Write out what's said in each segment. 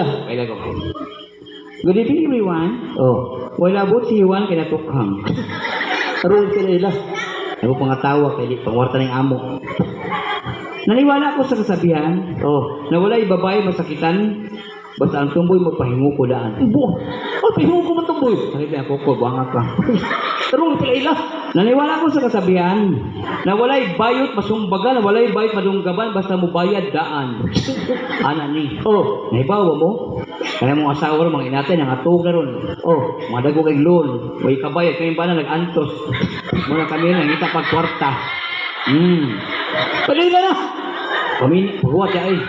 ila. Kailan ko. Good evening, everyone. Oh, Wala abot si Juan kay natukhang. tarong pala ila. Ako pangatawa kay di pangwarta ng amo. Naniwala ako sa kasabihan Oh, na wala'y babae masakitan basta ang tumboy magpahingo ko daan. bo. Oh, piho ko man tumboy. Sakit ako ko, buwanga pa. Tarong pala ila. Naniwala ako sa kasabihan na wala'y bayot masumbagan, na wala'y bayot madunggaban basta mo bayad daan. Ana ni. Oh, Naibawa mo? Kaya mong asawa ron, mga inatay, nangatog na ron. oh. Mga dago kay loan. Way kabayad, kami ba na nag-antos. Muna kami nangita pag kwarta. Pala ila na. Kami, paghuwat ya eh.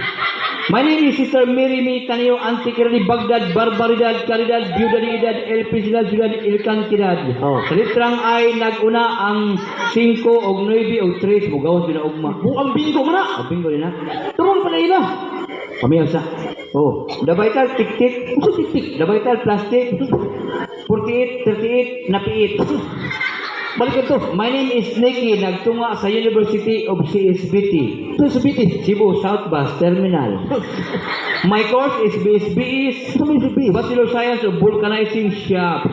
My name is Sister Mary May Taneo Antiquary Baghdad Barbaridad Caridad Viudalidad El Pisidad Ciudad El Cantidad. Oh. Sa litrang ay naguna ang 5 og 9 og 3 mugawas binaugma. Buang bingo man na. Abing ko rin na. Tarong pala ila. Kami sa. Oh, dabaital tik-tik. Tik-tik. Dabaital plastic. 48, 38, napiit. Balik ito. My name is Nicky, nagtunga sa University of CSBT, Ito sa biti. Cebu South Bus Terminal. My course is BSBS, Ito may sabi. Bachelor Science of Vulcanizing Shop.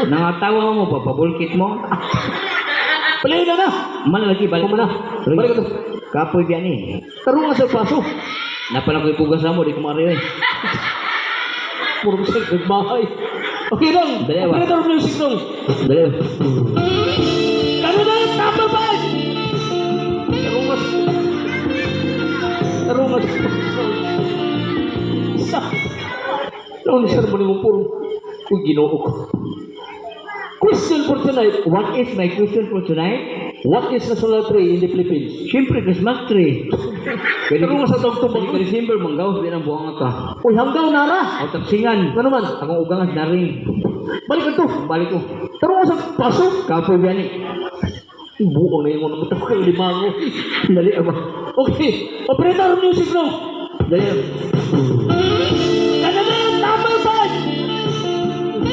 Nangatawa mo, papabulkit mo. Pala ila na. Malalaki, balik Kumana. Balik ito. Kapoy biyan eh. Tarong nga sa paso. Napala ko ipugas mo, di kumari eh. Puro sa nagbahay. Okay lang. Dali, wa. Operator music dong. Dali. Ano na? Number 5! Tarungas. Tarungas. Sa. Noon, sir, mo mo puro. Uy, ginoo ko. Question for tonight. What is my question for tonight? What is national tree in the Philippines? Siyempre, Christmas tree. Tarungas sa tawag Pag December, manggawas din ang buwang ka. Uy, hanggang nara. O tapsingan. Ano man? Akong ugangas na rin. Balik ito. Balik ko. Tarungas sa paso. Kapoy biyan eh. Buo na yung mga mata ko kay limango. Dali aba. Okay. Operator music no. Dali. Ano na yung number 5?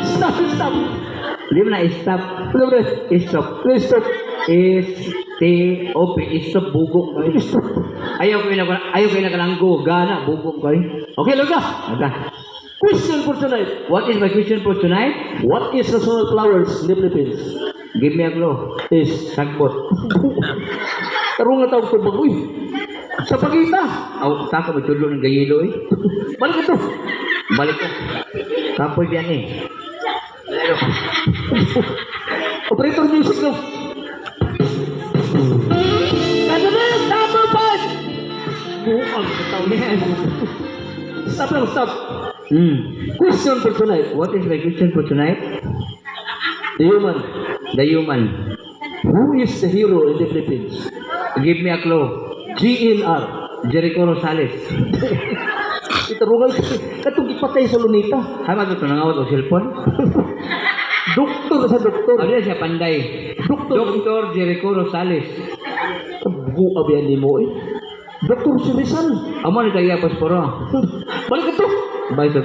Stop, stop. Di mo na stop. Ano ba? Stop. Please stop. S-T-O-P. Stop. Bugok ko. Stop. Ayaw ko na kananggo. Gana. Bugok ko. Okay, Loga. Aga. Question for tonight. What is my question for tonight? What is national flowers in the Philippines? Give me a clue. Is Sagbot. tarong nga tawag ko bagoy. Sa pagita. Aw, taka ba tulo ng gayilo eh? Balik ito. Balik ko. Kapoy biyan eh. Operator music no. Ano na yung number 5? Buang kataw niya. Stop lang, stop. Question for tonight. What is my question for tonight? The human. The human. Who is the hero in the Philippines? Give me a clue. GNR. Jericho Rosales. Itarungan kasi katong ipatay sa lunita. Hama ito nangawat o cellphone? Doktor sa doktor. Ano yan siya panday? Doktor. Dr. Jericho Rosales. Buo abiyan ni mo eh. Doktor si Rizal. Amo ni kaya pasporo. Balik ito. Bye ko.